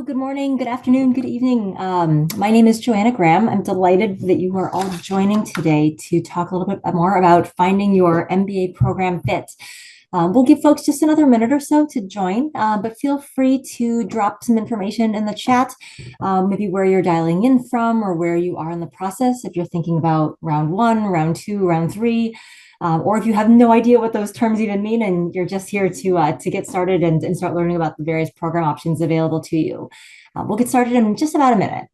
good morning, good afternoon, good evening. My name is Joanna Graham. I'm delighted that you are all joining today to talk a little bit more about finding your MBA program fit. We'll give folks just another minute or so to join, but feel free to drop some information in the chat, maybe where you're dialing in from or where you are in the process. If you're thinking about round one, round two, round three, or if you have no idea what those terms even mean and you're just here to get started and start learning about the various program options available to you. We'll get started in just about a minute.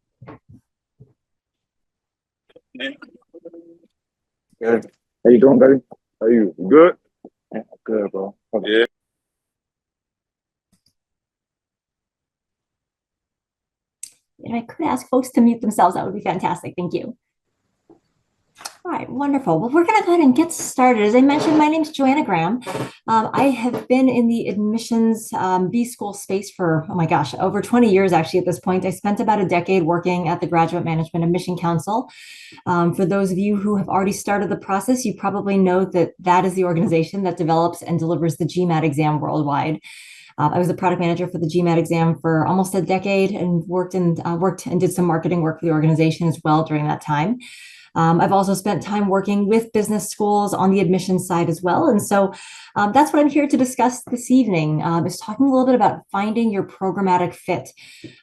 Good. How you doing, buddy? How you? You good? Yeah, good, bro. Okay. Yeah. If I could ask folks to mute themselves, that would be fantastic. Thank you. All right, wonderful. Well, we're going to go ahead and get started. As I mentioned, my name is Joanna Graham. I have been in the admissions B-School space for, oh my gosh, over 20 years actually at this point. I spent about a decade working at the Graduate Management Admission Council. For those of you who have already started the process, you probably know that that is the organization that develops and delivers the GMAT exam worldwide. I was a product manager for the GMAT exam for almost a decade and worked and did some marketing work for the organization as well during that time. I've also spent time working with business schools on the admissions side as well. And so that's what I'm here to discuss this evening, is talking a little bit about finding your programmatic fit.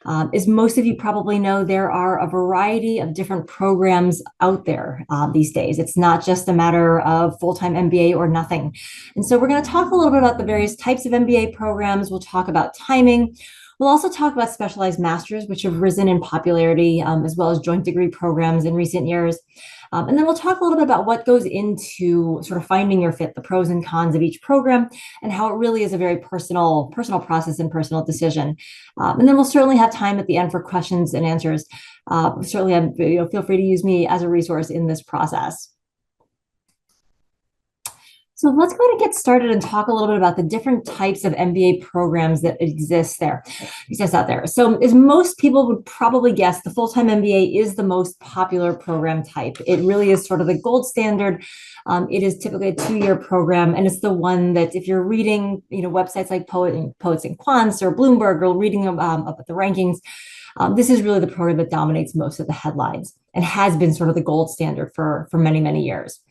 As most of you probably know, there are a variety of different programs out there these days. It's not just a matter of full-time MBA or nothing. And so we're going to talk a little bit about the various types of MBA programs. We'll talk about timing. We'll also talk about specialized masters, which have risen in popularity, as well as joint degree programs in recent years. And then we'll talk a little bit about what goes into sort of finding your fit, the pros and cons of each program, and how it really is a very personal process and personal decision. And then we'll certainly have time at the end for questions and answers. Certainly, feel free to use me as a resource in this process. So let's go ahead and get started and talk a little bit about the different types of MBA programs that exist out there. So as most people would probably guess, the full-time MBA is the most popular program type. It really is sort of the gold standard. It is typically a 2-year program, and it's the one that if you're reading, websites like Poets and Quants or Bloomberg or reading up at the rankings, this is really the program that dominates most of the headlines and has been sort of the gold standard for many, many years.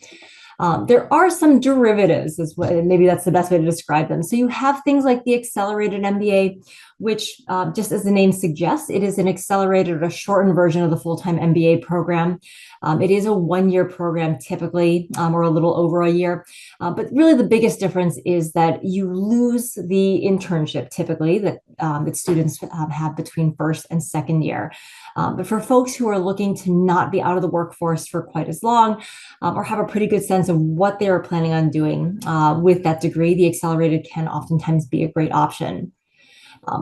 There are some derivatives, maybe that's the best way to describe them. So you have things like the accelerated MBA, which just as the name suggests, it is an accelerated or a shortened version of the full-time MBA program. It is a 1-year program typically, or a little over a year. But really the biggest difference is that you lose the internship typically that students have between first and second year. But for folks who are looking to not be out of the workforce for quite as long, or have a pretty good sense of what they are planning on doing with that degree, the accelerated can oftentimes be a great option.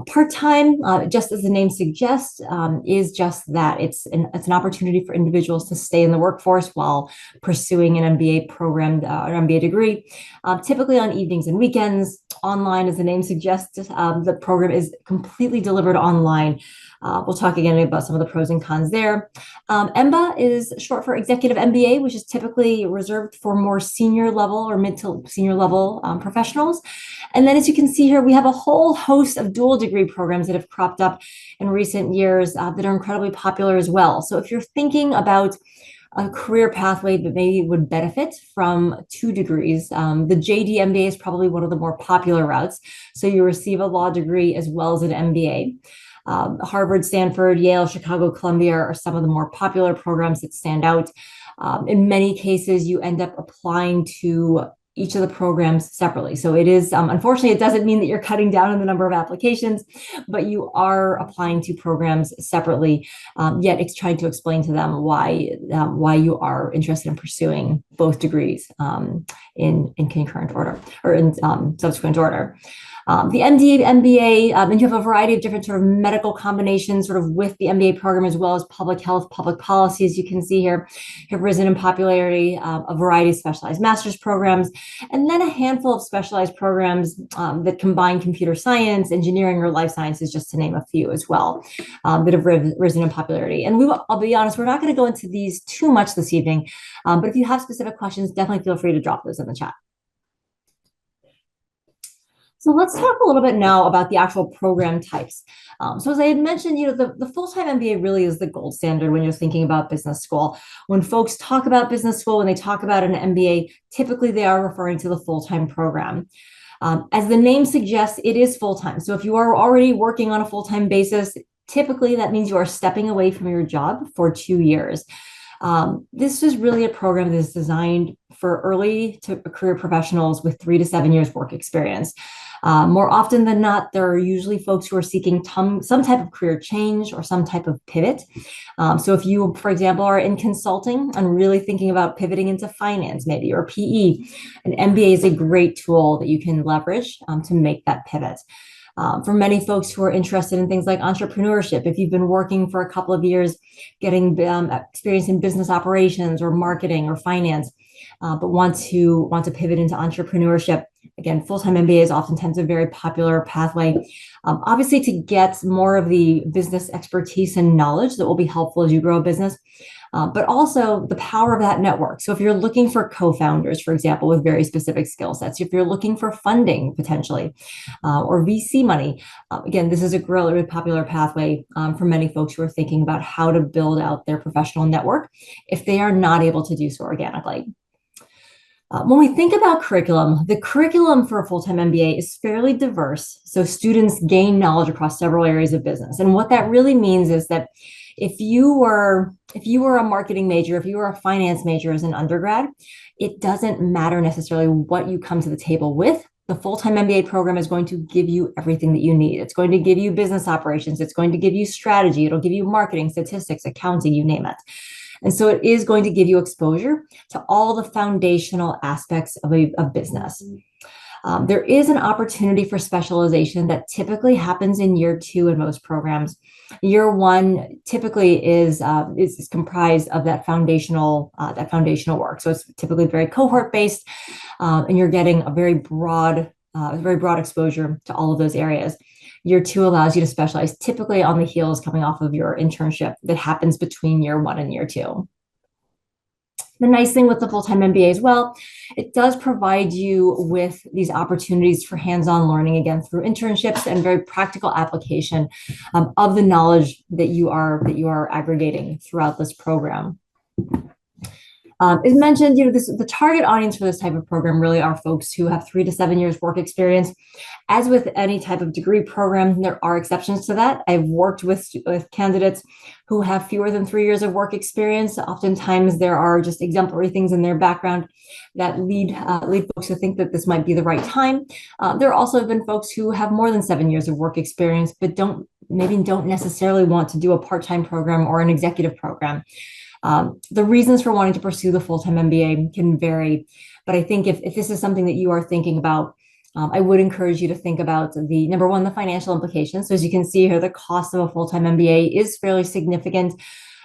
Part-time, just as the name suggests, is just that. It's an opportunity for individuals to stay in the workforce while pursuing an MBA program, or MBA degree, typically on evenings and weekends. Online, as the name suggests, the program is completely delivered online. We'll talk again about some of the pros and cons there. EMBA is short for Executive MBA, which is typically reserved for more senior level or mid to senior level professionals. And then as you can see here, we have a whole host of dual degree programs that have cropped up in recent years that are incredibly popular as well. So if you're thinking about a career pathway that maybe would benefit from 2 degrees, the JD MBA is probably one of the more popular routes. So you receive a law degree as well as an MBA. Harvard, Stanford, Yale, Chicago, Columbia are some of the more popular programs that stand out. In many cases, you end up applying to each of the programs separately. So it is, unfortunately, it doesn't mean that you're cutting down on the number of applications, but you are applying to programs separately, yet it's trying to explain to them why you are interested in pursuing both degrees in concurrent order or in subsequent order. The MD, MBA, and you have a variety of different sort of medical combinations sort of with the MBA program, as well as public health, public policy, as you can see here, have risen in popularity, a variety of specialized master's programs, and then a handful of specialized programs that combine computer science, engineering, or life sciences, just to name a few as well, that have risen in popularity. And I'll be honest, we're not going to go into these too much this evening, but if you have specific questions, definitely feel free to drop those in the chat. So let's talk a little bit now about the actual program types. So as I had mentioned, the full-time MBA really is the gold standard when you're thinking about business school. When folks talk about business school, when they talk about an MBA, typically they are referring to the full-time program. As the name suggests, it is full-time. So if you are already working on a full-time basis, typically that means you are stepping away from your job for 2 years. This is really a program that is designed for early to career professionals with 3 to 7 years work experience. More often than not, there are usually folks who are seeking some type of career change or some type of pivot. So if you, for example, are in consulting and really thinking about pivoting into finance, maybe, or PE, an MBA is a great tool that you can leverage to make that pivot. For many folks who are interested in things like entrepreneurship, if you've been working for a couple of years, getting experience in business operations or marketing or finance, but want to pivot into entrepreneurship, again, full-time MBA is oftentimes a very popular pathway. Obviously, to get more of the business expertise and knowledge that will be helpful as you grow a business, but also the power of that network. So if you're looking for co-founders, for example, with very specific skill sets, if you're looking for funding potentially, or VC money, again, this is a really popular pathway for many folks who are thinking about how to build out their professional network if they are not able to do so organically. When we think about curriculum, the curriculum for a full-time MBA is fairly diverse, so students gain knowledge across several areas of business. And what that really means is that if you were a marketing major, if you were a finance major as an undergrad, it doesn't matter necessarily what you come to the table with. The full-time MBA program is going to give you everything that you need. It's going to give you business operations. It's going to give you strategy. It'll give you marketing, statistics, accounting, you name it. And so it is going to give you exposure to all the foundational aspects of a business. There is an opportunity for specialization that typically happens in year 2 in most programs. Year 1 typically is comprised of that foundational work. So it's typically very cohort based, and you're getting a very broad exposure to all of those areas. Year 2 allows you to specialize, typically on the heels coming off of your internship that happens between year 1 and year 2. The nice thing with the full-time MBA as well, it does provide you with these opportunities for hands-on learning, again, through internships and very practical application of the knowledge that you are aggregating throughout this program. As mentioned, the target audience for this type of program really are folks who have 3 to 7 years work experience. As with any type of degree program, there are exceptions to that. I've worked with candidates who have fewer than 3 years of work experience. Oftentimes, there are just exemplary things in their background that lead folks to think that this might be the right time. There also have been folks who have more than 7 years of work experience, but don't necessarily want to do a part-time program or an executive program. The reasons for wanting to pursue the full-time MBA can vary, but I think if this is something that you are thinking about, I would encourage you to think about number one, the financial implications. So as you can see here, the cost of a full-time MBA is fairly significant.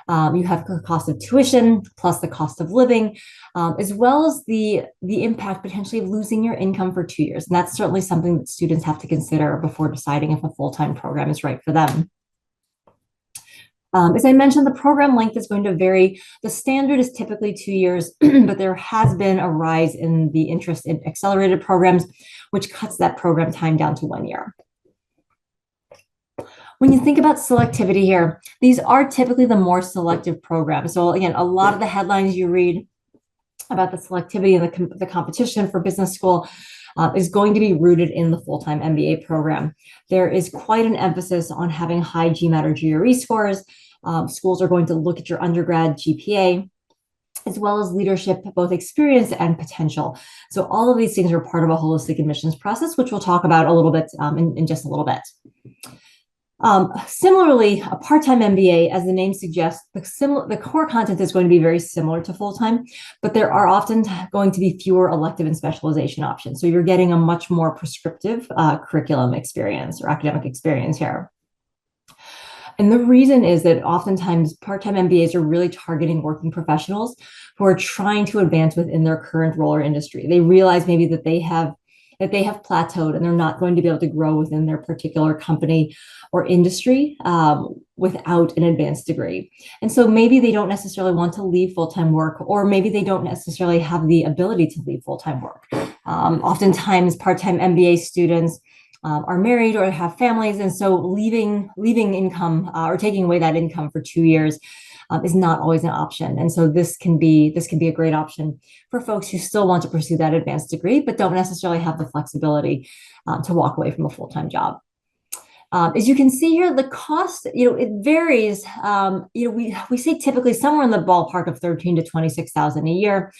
You have the cost of tuition plus the cost of living, as well as the impact potentially of losing your income for 2 years. And that's certainly something that students have to consider before deciding if a full-time program is right for them. As I mentioned, the program length is going to vary. The standard is typically 2 years, but there has been a rise in the interest in accelerated programs, which cuts that program time down to 1 year. When you think about selectivity here, these are typically the more selective programs. So again, a lot of the headlines you read about the selectivity and the competition for business school is going to be rooted in the full-time MBA program. There is quite an emphasis on having high GMAT or GRE scores. Schools are going to look at your undergrad GPA, as well as leadership, both experience and potential. So all of these things are part of a holistic admissions process, which we'll talk about a little bit in just a little bit. Similarly, a part-time MBA, as the name suggests, the core content is going to be very similar to full-time, but there are often going to be fewer elective and specialization options. So you're getting a much more prescriptive curriculum experience or academic experience here. And the reason is that oftentimes part-time MBAs are really targeting working professionals who are trying to advance within their current role or industry. They realize maybe that they have that they have plateaued and they're not going to be able to grow within their particular company or industry without an advanced degree. And so maybe they don't necessarily want to leave full-time work, or maybe they don't necessarily have the ability to leave full-time work. Oftentimes, part-time MBA students are married or have families, and so leaving income or taking away that income for 2 years is not always an option. And so this can be a great option for folks who still want to pursue that advanced degree, but don't necessarily have the flexibility to walk away from a full-time job. As you can see here, the cost, it varies. We say typically somewhere in the ballpark of 13 to 26,000 a year.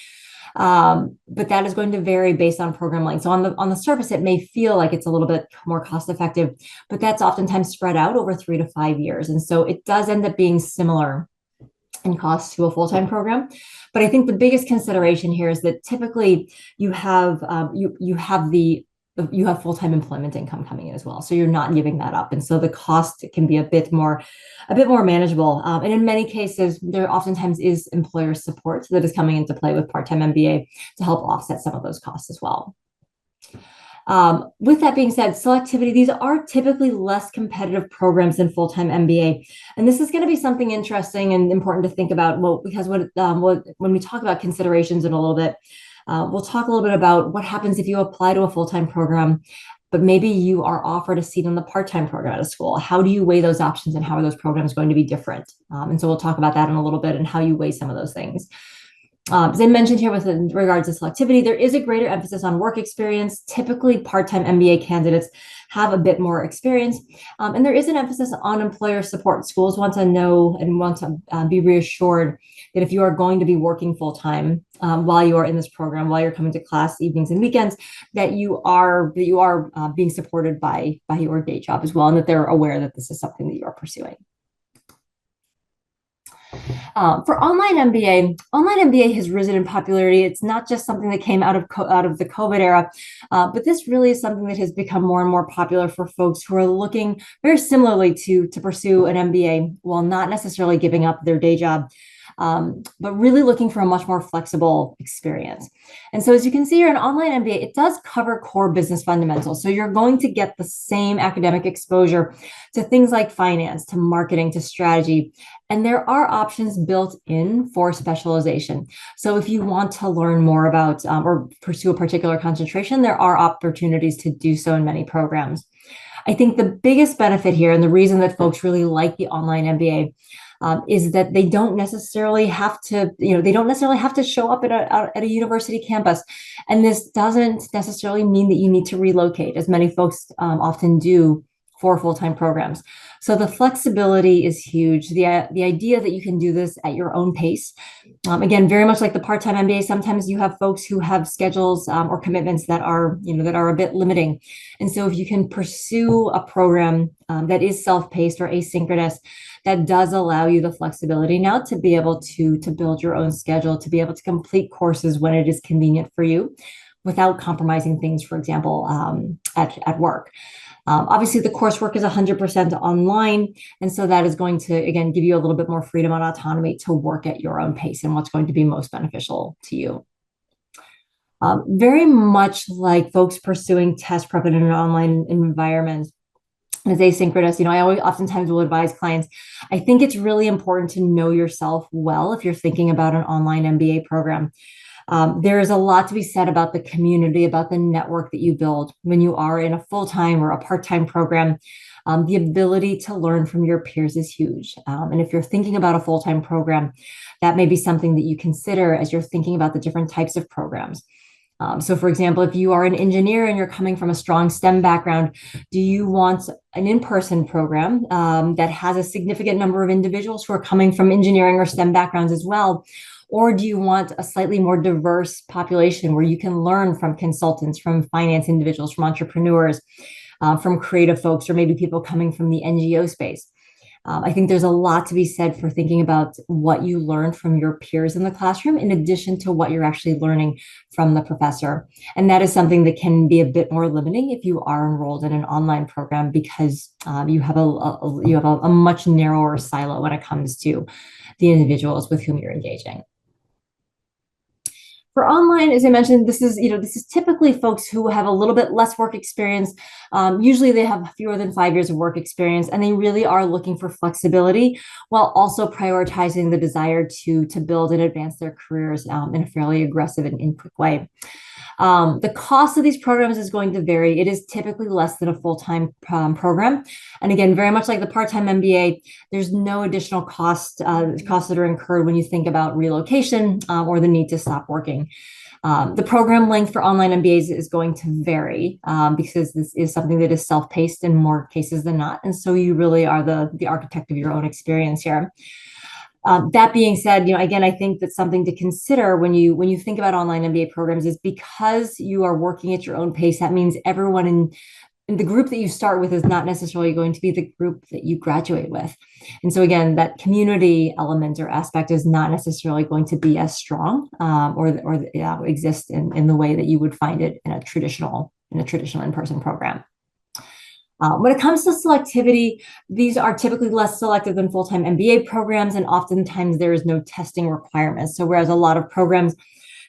But that is going to vary based on program length. So on the surface, it may feel like it's a little bit more cost effective, but that's oftentimes spread out over 3 to 5 years. And so it does end up being similar in cost to a full-time program. But I think the biggest consideration here is that typically you have full-time employment income coming in as well. So you're not giving that up. And so the cost can be a bit more manageable. And in many cases, there oftentimes is employer support that is coming into play with part-time MBA to help offset some of those costs as well. With that being said, selectivity, these are typically less competitive programs than full-time MBA. And this is going to be something interesting and important to think about, because when we talk about considerations in a little bit, we'll talk a little bit about what happens if you apply to a full-time program, but maybe you are offered a seat in the part-time program at a school. How do you weigh those options, and how are those programs going to be different? And so we'll talk about that in a little bit and how you weigh some of those things. As I mentioned here with regards to selectivity, there is a greater emphasis on work experience. Typically, part-time MBA candidates have a bit more experience, and there is an emphasis on employer support. Schools want to know and want to be reassured that if you are going to be working full-time while you are in this program, while you're coming to class evenings and weekends, that you are being supported by your day job as well, and that they're aware that this is something that you are pursuing. For online MBA has risen in popularity. It's not just something that came out of the COVID era, but this really is something that has become more and more popular for folks who are looking very similarly to pursue an MBA while not necessarily giving up their day job, but really looking for a much more flexible experience. And so as you can see here, in online MBA, it does cover core business fundamentals. So you're going to get the same academic exposure to things like finance, to marketing, to strategy. And there are options built in for specialization. So if you want to learn more about or pursue a particular concentration, there are opportunities to do so in many programs. I think the biggest benefit here, and the reason that folks really like the online MBA, is that they don't necessarily have to show up at a university campus. And this doesn't necessarily mean that you need to relocate, as many folks often do for full-time programs. So the flexibility is huge. The idea that you can do this at your own pace. Again, very much like the part-time MBA, sometimes you have folks who have schedules or commitments that are a bit limiting. And so if you can pursue a program that is self-paced or asynchronous, that does allow you the flexibility now to be able to build your own schedule, to be able to complete courses when it is convenient for you without compromising things, for example, at work. Obviously, the coursework is 100% online. And so that is going to, again, give you a little bit more freedom and autonomy to work at your own pace and what's going to be most beneficial to you. Very much like folks pursuing test prep in an online environment as asynchronous, I oftentimes will advise clients, I think it's really important to know yourself well if you're thinking about an online MBA program. There is a lot to be said about the community, about the network that you build when you are in a full-time or a part-time program. The ability to learn from your peers is huge. And if you're thinking about a full-time program, that may be something that you consider as you're thinking about the different types of programs. So for example, if you are an engineer and you're coming from a strong STEM background, do you want an in-person program that has a significant number of individuals who are coming from engineering or STEM backgrounds as well? Or do you want a slightly more diverse population where you can learn from consultants, from finance individuals, from entrepreneurs, from creative folks, or maybe people coming from the NGO space? I think there's a lot to be said for thinking about what you learned from your peers in the classroom, in addition to what you're actually learning from the professor. And that is something that can be a bit more limiting if you are enrolled in an online program, because you have a much narrower silo when it comes to the individuals with whom you're engaging. For online, as I mentioned, this is typically folks who have a little bit less work experience. Usually they have fewer than 5 years of work experience, and they really are looking for flexibility while also prioritizing the desire to build and advance their careers in a fairly aggressive and quick way. The cost of these programs is going to vary. It is typically less than a full-time program. And again, very much like the part-time MBA, there's no additional costs that are incurred when you think about relocation or the need to stop working. The program length for online MBAs is going to vary because this is something that is self-paced in more cases than not. And so you really are the architect of your own experience here. That being said, again, I think that's something to consider when you think about online MBA programs is because you are working at your own pace. That means everyone in the group that you start with is not necessarily going to be the group that you graduate with. And so again, that community element or aspect is not necessarily going to be as strong or exist in the way that you would find it in a traditional in-person program. When it comes to selectivity, these are typically less selective than full-time MBA programs, and oftentimes there is no testing requirements. So whereas a lot of programs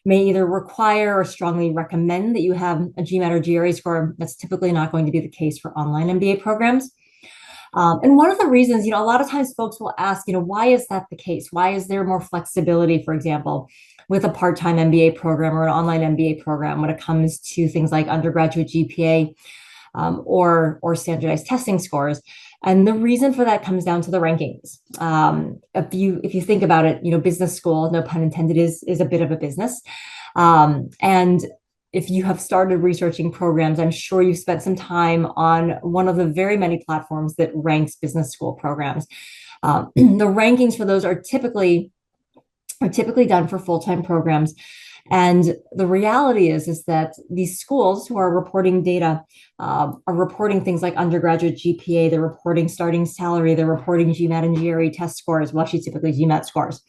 may either require or strongly recommend that you have a GMAT or GRE score, that's typically not going to be the case for online MBA programs. And one of the reasons, a lot of times folks will ask, why is that the case? Why is there more flexibility, for example, with a part-time MBA program or an online MBA program when it comes to things like undergraduate GPA? Or standardized testing scores. And the reason for that comes down to the rankings. If you think about it, business school, no pun intended, is a bit of a business. And if you have started researching programs, I'm sure you've spent some time on one of the very many platforms that ranks business school programs. The rankings for those are typically done for full-time programs. And the reality is that these schools who are reporting data are reporting things like undergraduate GPA, they're reporting starting salary, they're reporting GMAT and GRE test scores, well, actually typically GMAT scores.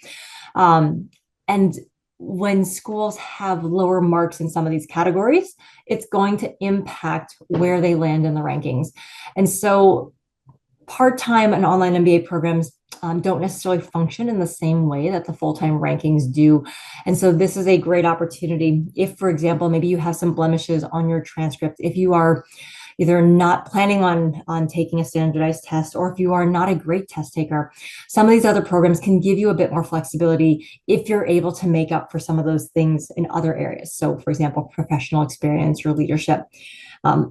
And when schools have lower marks in some of these categories, it's going to impact where they land in the rankings. And so part-time and online MBA programs don't necessarily function in the same way that the full-time rankings do. And so this is a great opportunity if, for example, maybe you have some blemishes on your transcript, if you are either not planning on taking a standardized test, or if you are not a great test taker, some of these other programs can give you a bit more flexibility if you're able to make up for some of those things in other areas. So for example, professional experience or leadership.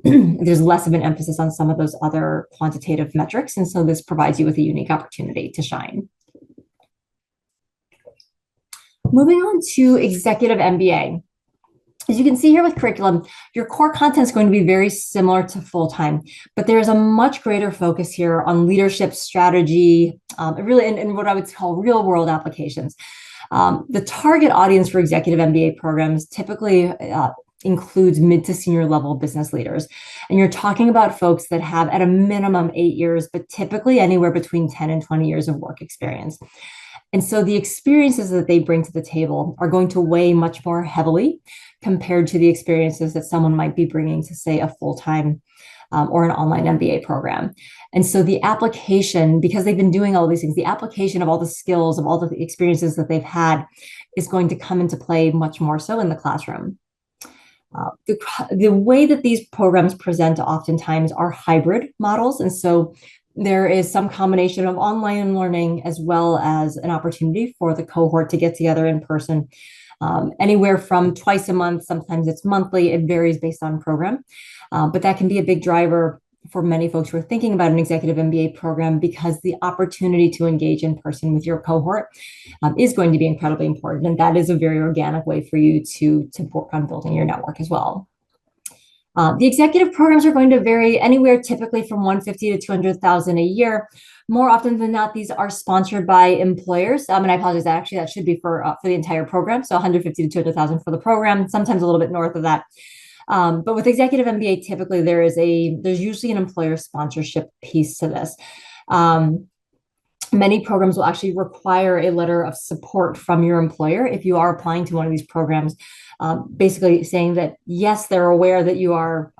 There's less of an emphasis on some of those other quantitative metrics. And so this provides you with a unique opportunity to shine. Moving on to executive MBA. As you can see here with curriculum, your core content is going to be very similar to full-time, but there is a much greater focus here on leadership strategy, really in what I would call real-world applications. The target audience for executive MBA programs typically includes mid to senior level business leaders. And you're talking about folks that have at a minimum 8 years, but typically anywhere between 10 and 20 years of work experience. And so the experiences that they bring to the table are going to weigh much more heavily compared to the experiences that someone might be bringing to, say, a full-time or an online MBA program. And so the application, because they've been doing all these things, the application of all the skills, of all the experiences that they've had is going to come into play much more so in the classroom. The way that these programs present oftentimes are hybrid models. And so there is some combination of online learning as well as an opportunity for the cohort to get together in person, anywhere from twice a month, sometimes it's monthly, it varies based on program. But that can be a big driver for many folks who are thinking about an executive MBA program, because the opportunity to engage in person with your cohort is going to be incredibly important. And that is a very organic way for you to work on building your network as well. The executive programs are going to vary anywhere typically from 150 to 200,000 a year. More often than not, these are sponsored by employers. And I apologize, actually that should be for the entire program. So 150 to 200,000 for the program, sometimes a little bit north of that. But with executive MBA, typically there's usually an employer sponsorship piece to this. Many programs will actually require a letter of support from your employer if you are applying to one of these programs, basically saying that yes, they're aware that you are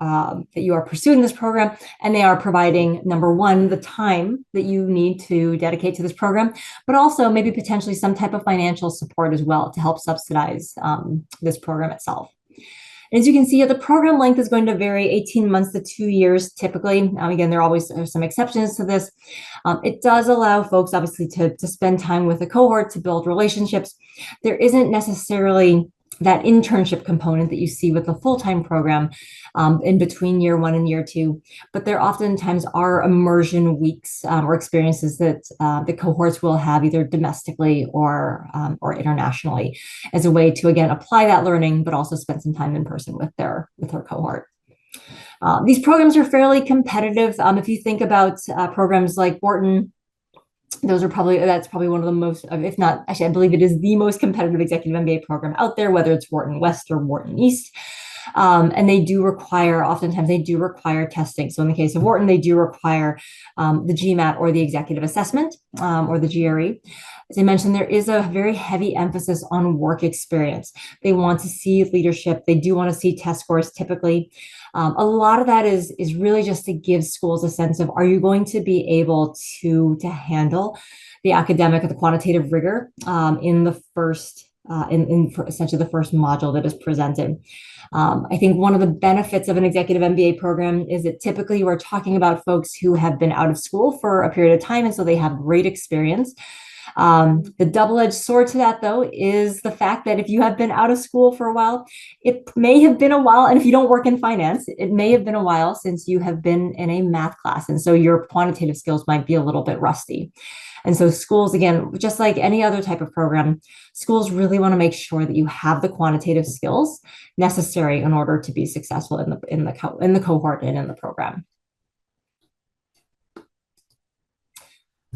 pursuing this program, and they are providing, number one, the time that you need to dedicate to this program, but also maybe potentially some type of financial support as well to help subsidize this program itself. As you can see, the program length is going to vary 18 months to 2 years typically. Again, there are some exceptions to this. It does allow folks, obviously, to spend time with a cohort, to build relationships. There isn't necessarily that internship component that you see with the full-time program in between year 1 and year 2, but there oftentimes are immersion weeks or experiences that the cohorts will have either domestically or internationally as a way to, again, apply that learning, but also spend some time in person with their cohort. These programs are fairly competitive. If you think about programs like Wharton, that's probably one of the most, if not, actually, I believe it is the most competitive executive MBA program out there, whether it's Wharton West or Wharton East. And oftentimes they do require testing. So in the case of Wharton, they do require the GMAT or the executive assessment or the GRE. As I mentioned, there is a very heavy emphasis on work experience. They want to see leadership. They do want to see test scores typically. A lot of that is really just to give schools a sense of, are you going to be able to handle the academic or the quantitative rigor in the first, essentially the first module that is presented. I think one of the benefits of an executive MBA program is that typically you are talking about folks who have been out of school for a period of time, and so they have great experience. The double-edged sword to that, though, is the fact that if you have been out of school for a while, it may have been a while, and if you don't work in finance, it may have been a while since you have been in a math class, and so your quantitative skills might be a little bit rusty. And so schools, again, just like any other type of program, schools really want to make sure that you have the quantitative skills necessary in order to be successful in the cohort and in the program.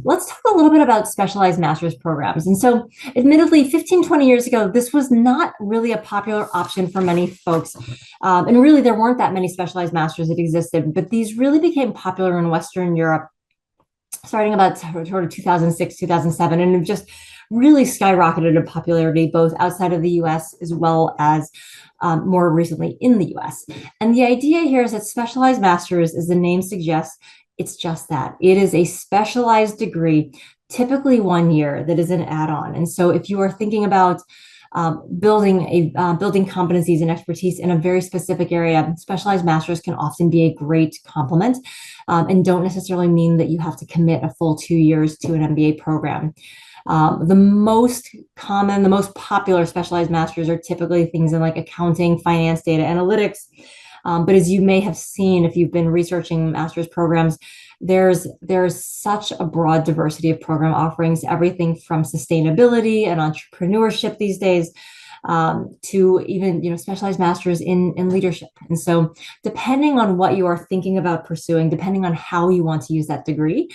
Let's talk a little bit about specialized master's programs. And so admittedly, 15, 20 years ago, this was not really a popular option for many folks. And really, there weren't that many specialized masters that existed, but these really became popular in Western Europe starting about sort of 2006, 2007, and have just really skyrocketed in popularity, both outside of the US as well as more recently in the US. And the idea here is that specialized master's, as the name suggests, it's just that. It is a specialized degree, typically 1 year, that is an add-on. And so if you are thinking about building competencies and expertise in a very specific area, specialized masters can often be a great complement and don't necessarily mean that you have to commit a full 2 years to an MBA program. The most common, the most popular specialized masters are typically things in like accounting, finance, data analytics. But as you may have seen, if you've been researching master's programs, there's such a broad diversity of program offerings, everything from sustainability and entrepreneurship these days to even specialized masters in leadership. And so depending on what you are thinking about pursuing, depending on how you want to use that degree,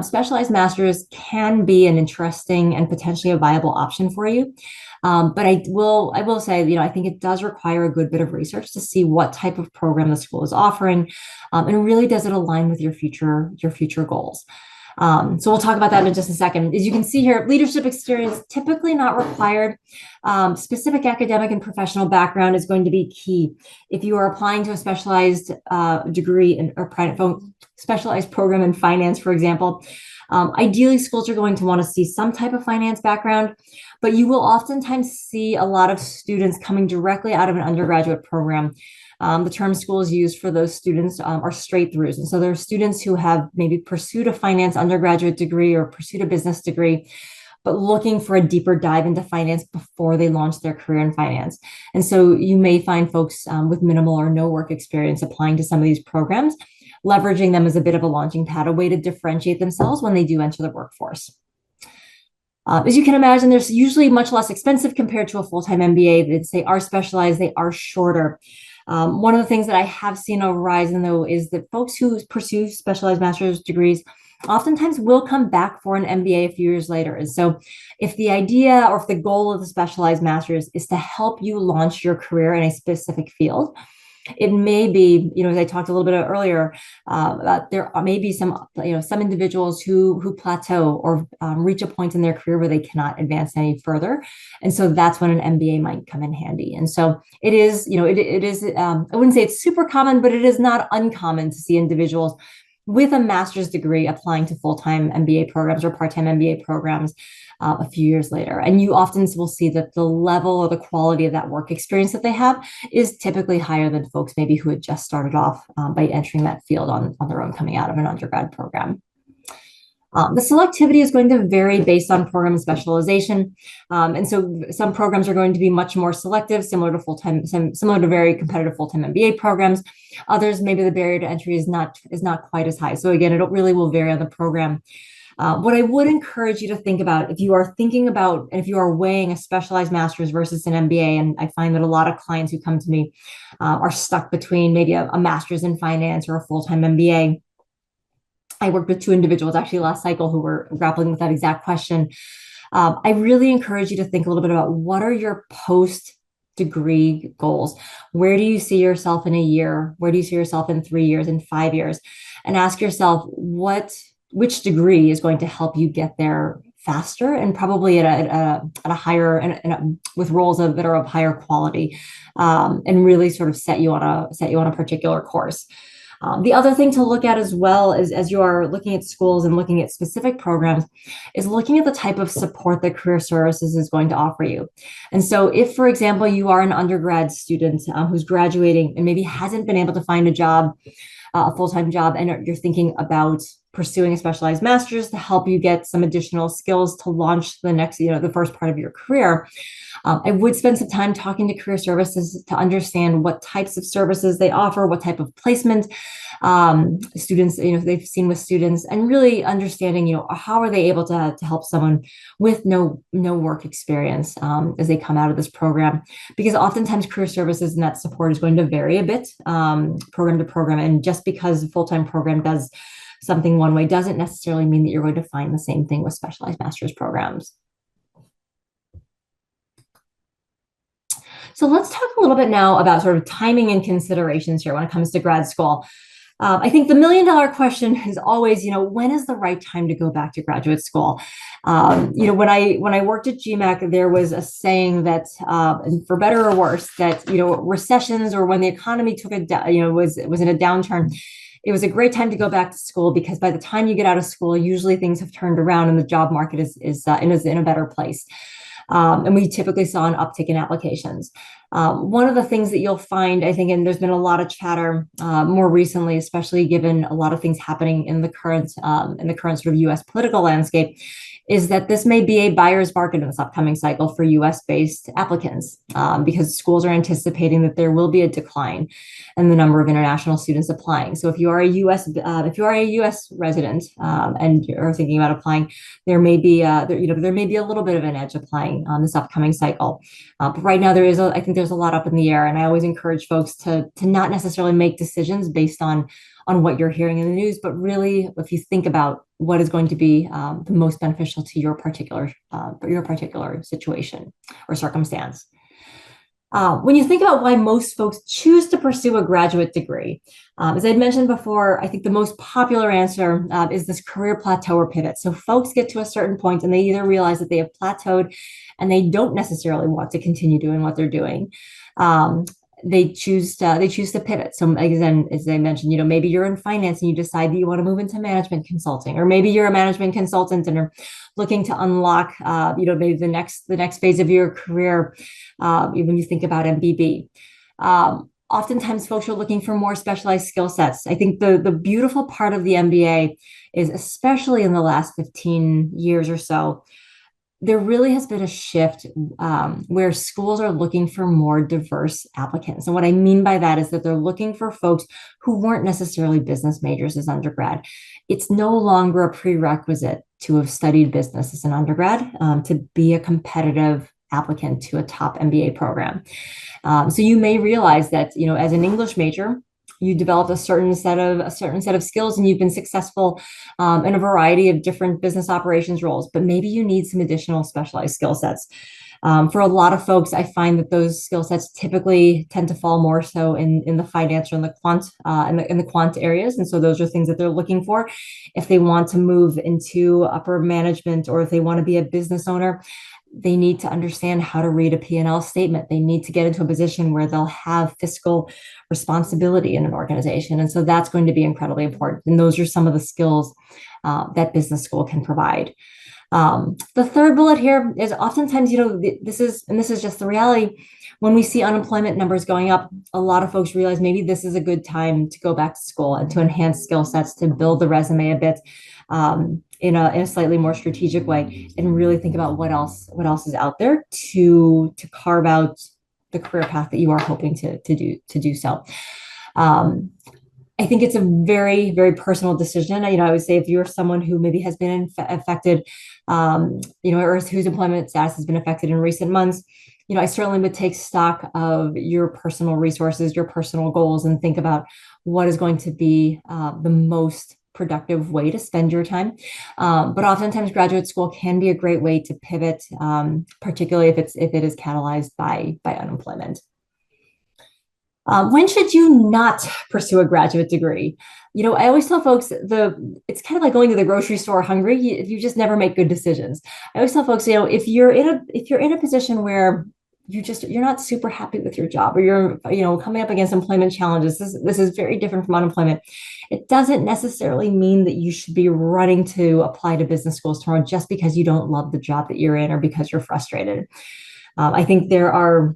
specialized masters can be an interesting and potentially a viable option for you. But I will say, I think it does require a good bit of research to see what type of program the school is offering, and really does it align with your future goals. So we'll talk about that in just a second. As you can see here, leadership experience typically not required. Specific academic and professional background is going to be key. If you are applying to a specialized degree or specialized program in finance, for example, ideally schools are going to want to see some type of finance background, but you will oftentimes see a lot of students coming directly out of an undergraduate program. The term schools use for those students are straight throughs. And so there are students who have maybe pursued a finance undergraduate degree or pursued a business degree, but looking for a deeper dive into finance before they launch their career in finance. And so you may find folks with minimal or no work experience applying to some of these programs, leveraging them as a bit of a launching pad, a way to differentiate themselves when they do enter the workforce. As you can imagine, they're usually much less expensive compared to a full-time MBA. They are specialized, they are shorter. One of the things that I have seen a rise in, though, is that folks who pursue specialized master's degrees oftentimes will come back for an MBA a few years later. And so if the idea or if the goal of the specialized master's is to help you launch your career in a specific field, It may be, as I talked a little bit earlier, about there may be some, some individuals who plateau or reach a point in their career where they cannot advance any further. And so that's when an MBA might come in handy. And so it is, it is, I wouldn't say it's super common, but it is not uncommon to see individuals with a master's degree applying to full-time MBA programs or part-time MBA programs a few years later. And you often will see that the level or the quality of that work experience that they have is typically higher than folks maybe who had just started off by entering that field on their own coming out of an undergrad program. The selectivity is going to vary based on program specialization. And so some programs are going to be much more selective, similar to very competitive full-time MBA programs. Others, maybe the barrier to entry is not quite as high. So again, it really will vary on the program. What I would encourage you to think about, if you are thinking about, and if you are weighing a specialized master's versus an MBA, and I find that a lot of clients who come to me are stuck between maybe a master's in finance or a full-time MBA. I worked with two individuals actually last cycle who were grappling with that exact question. I really encourage you to think a little bit about what are your post-degree goals? Where do you see yourself in a year? Where do you see yourself in 3 years, in 5 years? And ask yourself which degree is going to help you get there faster and probably at a higher and with roles that are of higher quality, and really sort of set you on a particular course. The other thing to look at as well is, as you are looking at schools and looking at specific programs, is looking at the type of support that career services is going to offer you. And so if, for example, you are an undergrad student who's graduating and maybe hasn't been able to find a job, a full-time job, and you're thinking about pursuing a specialized master's to help you get some additional skills to launch the first part of your career, I would spend some time talking to career services to understand what types of services they offer, what type of placement students, they've seen with students, and really understanding, how are they able to help someone with no work experience as they come out of this program, because oftentimes career services and that support is going to vary a bit program to program. And just because a full-time program does something one way doesn't necessarily mean that you're going to find the same thing with specialized master's programs. So let's talk a little bit now about sort of timing and considerations here when it comes to grad school. I think the million-dollar question is always, when is the right time to go back to graduate school? When I worked at GMAT, there was a saying that, and for better or worse, that recessions or when the economy took was in a downturn, it was a great time to go back to school, because by the time you get out of school, usually things have turned around and the job market is in a better place. And we typically saw an uptick in applications. One of the things that you'll find, I think, and there's been a lot of chatter more recently, especially given a lot of things happening in the current sort of U.S. political landscape, is that this may be a buyer's market in this upcoming cycle for U.S.-based applicants, because schools are anticipating that there will be a decline in the number of international students applying. So if you are a U.S. resident and you're thinking about applying, there may be a little bit of an edge applying on this upcoming cycle. But right now I think there's a lot up in the air, and I always encourage folks to not necessarily make decisions based on what you're hearing in the news, but really, if you think about what is going to be the most beneficial to your particular situation or circumstance. When you think about why most folks choose to pursue a graduate degree, as I'd mentioned before, I think the most popular answer is this career plateau or pivot. So folks get to a certain point and they either realize that they have plateaued and they don't necessarily want to continue doing what they're doing. They choose to pivot. So again, as I mentioned, maybe you're in finance and you decide that you want to move into management consulting, or maybe you're a management consultant and are looking to unlock, maybe the next phase of your career. When you think about MBB, oftentimes folks are looking for more specialized skill sets. I think the beautiful part of the MBA is, especially in the last 15 years or so, there really has been a shift where schools are looking for more diverse applicants. And what I mean by that is that they're looking for folks who weren't necessarily business majors as undergrad. It's no longer a prerequisite to have studied business as an undergrad to be a competitive applicant to a top MBA program. So you may realize that, as an English major, you developed a certain set of skills and you've been successful in a variety of different business operations roles, but maybe you need some additional specialized skill sets. For a lot of folks, I find that those skill sets typically tend to fall more so in the finance or in the quant areas. And so those are things that they're looking for. If they want to move into upper management or if they want to be a business owner, they need to understand how to read a P&L statement. They need to get into a position where they'll have fiscal responsibility in an organization. And so that's going to be incredibly important. And those are some of the skills that business school can provide. The third bullet here is oftentimes, this is just the reality. When we see unemployment numbers going up, a lot of folks realize maybe this is a good time to go back to school and to enhance skill sets, to build the resume a bit in a slightly more strategic way, and really think about what else is out there to carve out the career path that you are hoping to do so. I think it's a very, very personal decision. I would say if you're someone who maybe has been affected, or whose employment status has been affected in recent months, I certainly would take stock of your personal resources, your personal goals, and think about what is going to be the most productive way to spend your time. But oftentimes graduate school can be a great way to pivot, particularly if it is catalyzed by unemployment. When should you not pursue a graduate degree? I always tell folks it's kind of like going to the grocery store hungry. You just never make good decisions. I always tell folks, if you're in a position where you're not super happy with your job, or you're coming up against employment challenges, this is very different from unemployment. It doesn't necessarily mean that you should be running to apply to business schools tomorrow just because you don't love the job that you're in or because you're frustrated. I think there are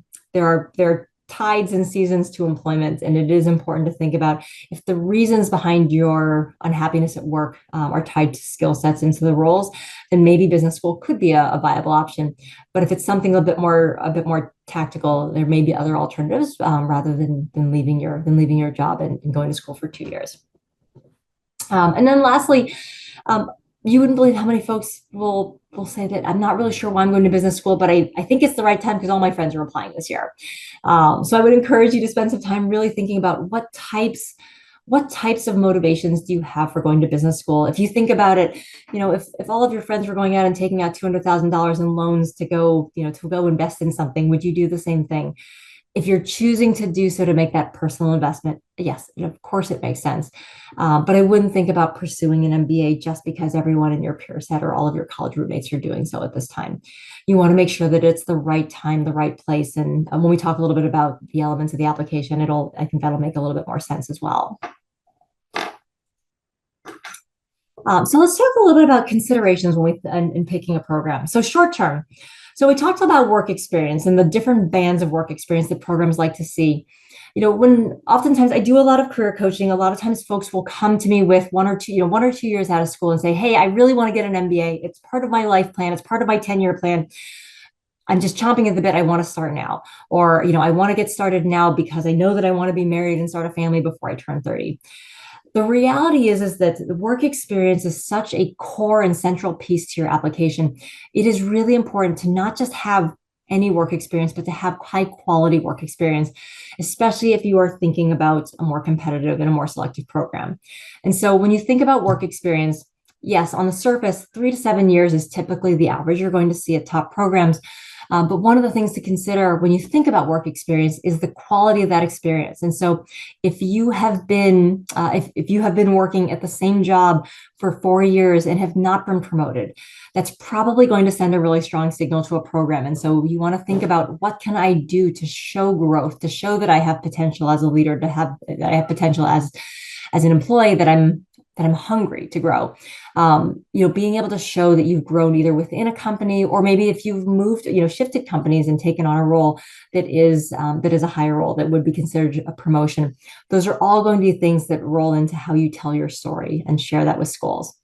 tides and seasons to employment, and it is important to think about if the reasons behind your unhappiness at work are tied to skill sets into the roles, then maybe business school could be a viable option. But if it's something a bit more tactical, there may be other alternatives rather than leaving your job and going to school for 2 years. And then lastly, you wouldn't believe how many folks will say that I'm not really sure why I'm going to business school, but I think it's the right time because all my friends are applying this year. So I would encourage you to spend some time really thinking about what types of motivations do you have for going to business school? If you think about it, if all of your friends were going out and taking out $200,000 in loans to go invest in something, would you do the same thing? If you're choosing to do so to make that personal investment, yes, of course it makes sense. But I wouldn't think about pursuing an MBA just because everyone in your peer set or all of your college roommates are doing so at this time. You want to make sure that it's the right time, the right place. And when we talk a little bit about the elements of the application, I think that'll make a little bit more sense as well. So let's talk a little bit about considerations in picking a program. So short term. So we talked about work experience and the different bands of work experience that programs like to see. When oftentimes I do a lot of career coaching, a lot of times folks will come to me with 1 or 2 years out of school and say, hey, I really want to get an MBA. It's part of my life plan. It's part of my 10-year plan. I'm just chomping at the bit. I want to start now. Or, I want to get started now because I know that I want to be married and start a family before I turn 30. The reality is that the work experience is such a core and central piece to your application. It is really important to not just have any work experience, but to have high quality work experience, especially if you are thinking about a more competitive and a more selective program. And so when you think about work experience, yes, on the surface, 3 to 7 years is typically the average you're going to see at top programs. But one of the things to consider when you think about work experience is the quality of that experience. And so if you have been working at the same job for 4 years and have not been promoted, that's probably going to send a really strong signal to a program. And so you want to think about, what can I do to show growth, to show that I have potential as a leader, that I have potential as an employee, that I'm hungry to grow. Being able to show that you've grown either within a company, or maybe if you've moved, shifted companies and taken on a role that is a higher role that would be considered a promotion. Those are all going to be things that roll into how you tell your story and share that with schools.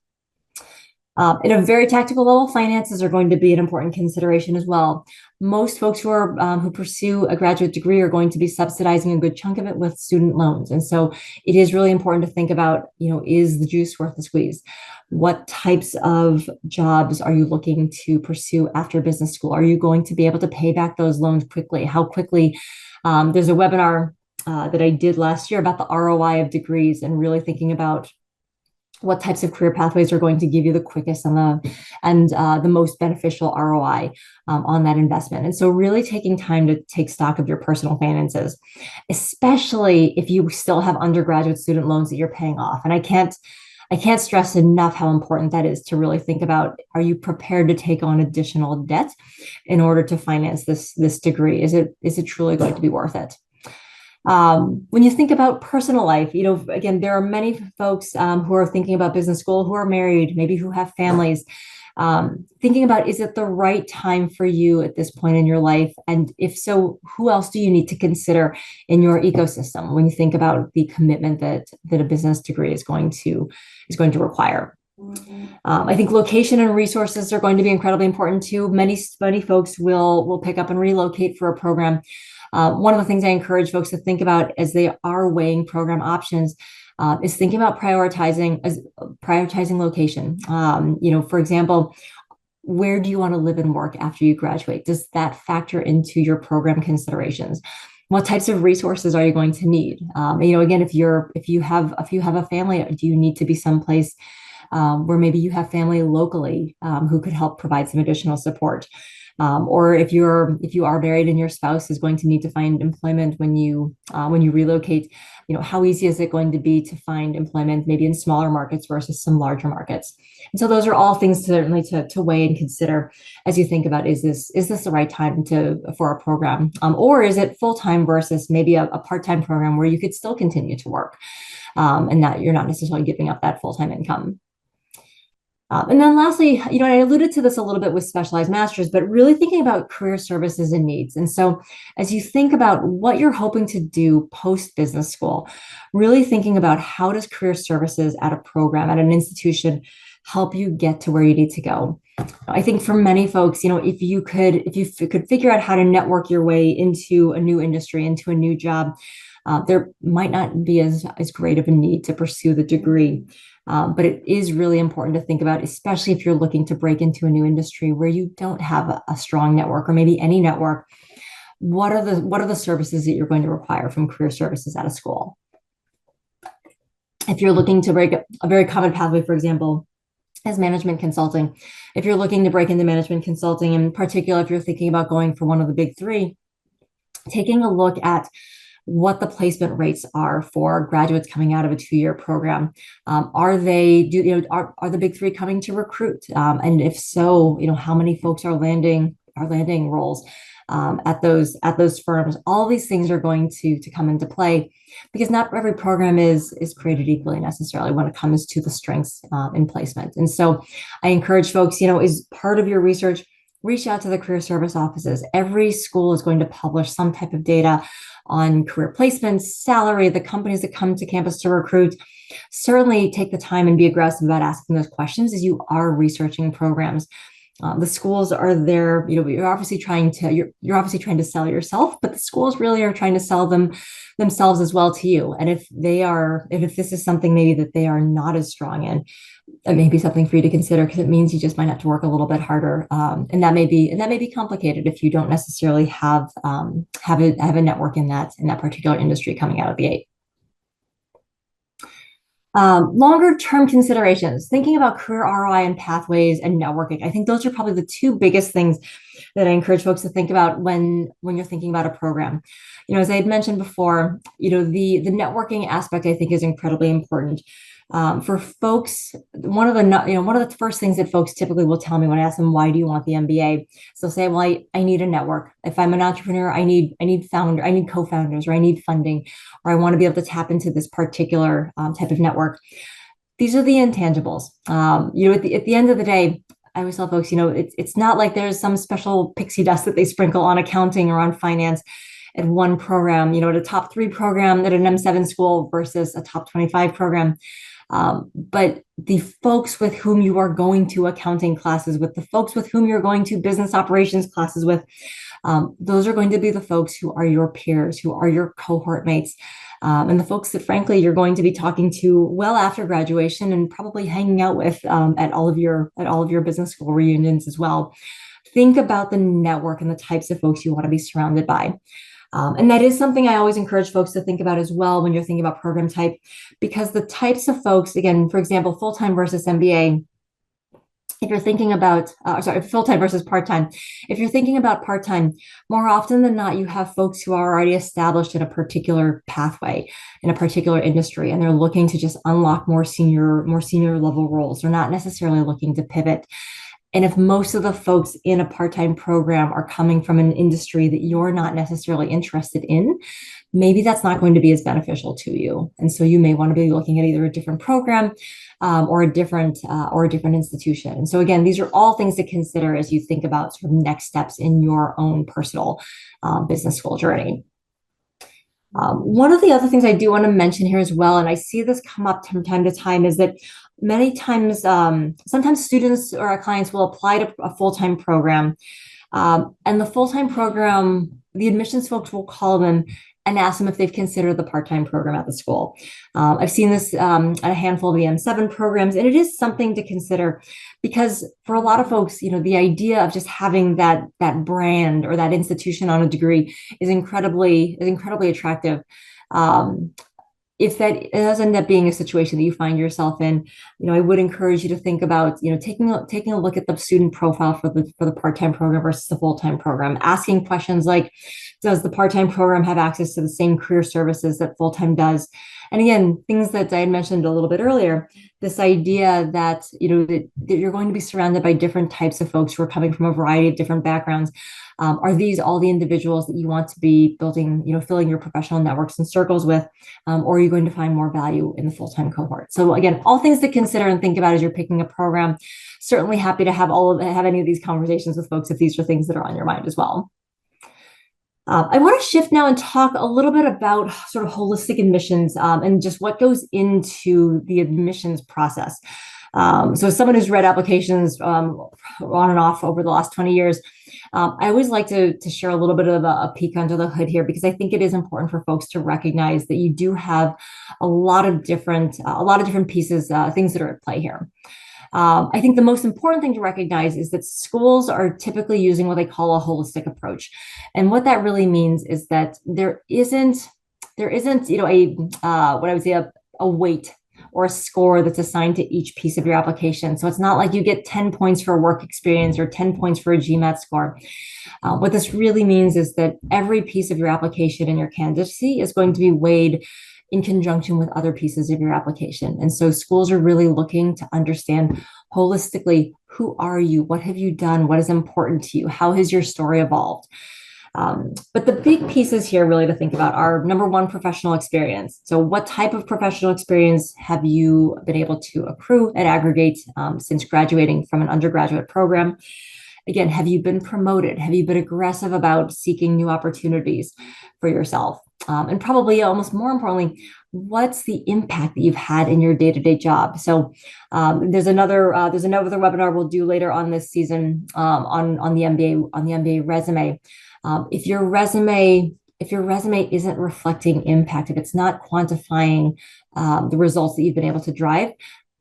At a very tactical level, finances are going to be an important consideration as well. Most folks who pursue a graduate degree are going to be subsidizing a good chunk of it with student loans. And so it is really important to think about, is the juice worth the squeeze? What types of jobs are you looking to pursue after business school? Are you going to be able to pay back those loans quickly? How quickly? There's a webinar that I did last year about the ROI of degrees, and really thinking about what types of career pathways are going to give you the quickest and the most beneficial ROI on that investment. And so really taking time to take stock of your personal finances, especially if you still have undergraduate student loans that you're paying off. And I can't stress enough how important that is to really think about, are you prepared to take on additional debt in order to finance this degree? Is it truly going to be worth it? When you think about personal life, again, there are many folks who are thinking about business school, who are married, maybe who have families, thinking about, is it the right time for you at this point in your life? And if so, who else do you need to consider in your ecosystem when you think about the commitment that a business degree is going to require? I think location and resources are going to be incredibly important too. Many folks will pick up and relocate for a program. One of the things I encourage folks to think about as they are weighing program options is thinking about prioritizing location. For example, where do you want to live and work after you graduate? Does that factor into your program considerations? What types of resources are you going to need? Again, if you have a family, do you need to be someplace where maybe you have family locally who could help provide some additional support? Or if you are married and your spouse is going to need to find employment when you relocate, how easy is it going to be to find employment maybe in smaller markets versus some larger markets? And so those are all things certainly to weigh and consider as you think about, is this the right time for a program, or is it full time versus maybe a part-time program where you could still continue to work, and that you're not necessarily giving up that full-time income. And then lastly, I alluded to this a little bit with specialized masters, but really thinking about career services and needs. And so as you think about what you're hoping to do post business school, really thinking about, how does career services at a program, at an institution, help you get to where you need to go? I think for many folks, if you could figure out how to network your way into a new industry, into a new job, there might not be as great of a need to pursue the degree. But it is really important to think about, especially if you're looking to break into a new industry where you don't have a strong network, or maybe any network. What are the services that you're going to require from career services at a school? If you're looking to break a very common pathway, for example, as management consulting, if you're looking to break into management consulting, in particular, if you're thinking about going for one of the big three, taking a look at what the placement rates are for graduates coming out of a 2-year program. Are the big three coming to recruit? And if so, how many folks are landing roles at those firms? All these things are going to come into play, because not every program is created equally necessarily when it comes to the strengths in placement. And so I encourage folks, as part of your research, reach out to the career service offices. Every school is going to publish some type of data on career placements, salary, the companies that come to campus to recruit. Certainly take the time and be aggressive about asking those questions as you are researching programs. The schools are there, you're obviously trying to sell yourself, but the schools really are trying to sell themselves as well to you. And if this is something maybe that they are not as strong in, it may be something for you to consider, because it means you just might have to work a little bit harder. And that may be complicated if you don't necessarily have a network in that particular industry coming out of the gate. Longer term considerations, thinking about career ROI and pathways and networking. I think those are probably the two biggest things that I encourage folks to think about when you're thinking about a program. As I had mentioned before, the networking aspect, I think, is incredibly important. For folks, one of the first things that folks typically will tell me when I ask them, why do you want the MBA? So they'll say, well, I need a network. If I'm an entrepreneur, I need co-founders, or I need funding, or I want to be able to tap into this particular type of network. These are the intangibles. At the end of the day, I always tell folks, it's not like there's some special pixie dust that they sprinkle on accounting or on finance at one program, at a top 3 program at an M7 school versus a top 25 program. But the folks with whom you are going to accounting classes with, the folks with whom you're going to business operations classes with, those are going to be the folks who are your peers, who are your cohort mates, and the folks that, frankly, you're going to be talking to well after graduation, and probably hanging out with at all of your business school reunions as well. Think about the network and the types of folks you want to be surrounded by. And that is something I always encourage folks to think about as well when you're thinking about program type, because the types of folks, again, for example, full-time versus MBA, if you're thinking about, full-time versus part-time, if you're thinking about part-time, more often than not, you have folks who are already established in a particular pathway, in a particular industry, and they're looking to just unlock more senior level roles. They're not necessarily looking to pivot. And if most of the folks in a part-time program are coming from an industry that you're not necessarily interested in, maybe that's not going to be as beneficial to you. And so you may want to be looking at either a different program or a different institution. And so again, these are all things to consider as you think about sort of next steps in your own personal business school journey. One of the other things I do want to mention here as well, and I see this come up from time to time, is that many times, sometimes students or our clients will apply to a full-time program, and the full-time program, the admissions folks will call them and ask them if they've considered the part-time program at the school. I've seen this at a handful of the M7 programs, and it is something to consider because for a lot of folks, the idea of just having that brand or that institution on a degree is incredibly attractive. If that does end up being a situation that you find yourself in, I would encourage you to think about, taking a look at the student profile for the part-time program versus the full-time program, asking questions like, does the part-time program have access to the same career services that full-time does? And again, things that I had mentioned a little bit earlier, this idea that, that you're going to be surrounded by different types of folks who are coming from a variety of different backgrounds. Are these all the individuals that you want to be building, filling your professional networks and circles with, or are you going to find more value in the full-time cohort? So again, all things to consider and think about as you're picking a program. Certainly happy to have any of these conversations with folks if these are things that are on your mind as well. I want to shift now and talk a little bit about sort of holistic admissions and just what goes into the admissions process. So as someone who's read applications on and off over the last 20 years, I always like to share a little bit of a peek under the hood here, because I think it is important for folks to recognize that you do have a lot of different pieces, things that are at play here. I think the most important thing to recognize is that schools are typically using what they call a holistic approach. And what that really means is that there isn't, what I would say a weight or a score that's assigned to each piece of your application. So it's not like you get 10 points for work experience or 10 points for a GMAT score. What this really means is that every piece of your application and your candidacy is going to be weighed in conjunction with other pieces of your application. And so schools are really looking to understand holistically, who are you? What have you done? What is important to you? How has your story evolved? But the big pieces here really to think about are, number one, professional experience. So what type of professional experience have you been able to accrue and aggregate since graduating from an undergraduate program? Again, have you been promoted? Have you been aggressive about seeking new opportunities for yourself? And probably almost more importantly, what's the impact that you've had in your day-to-day job? So there's another webinar we'll do later on this season on the MBA resume. If your resume isn't reflecting impact, if it's not quantifying the results that you've been able to drive,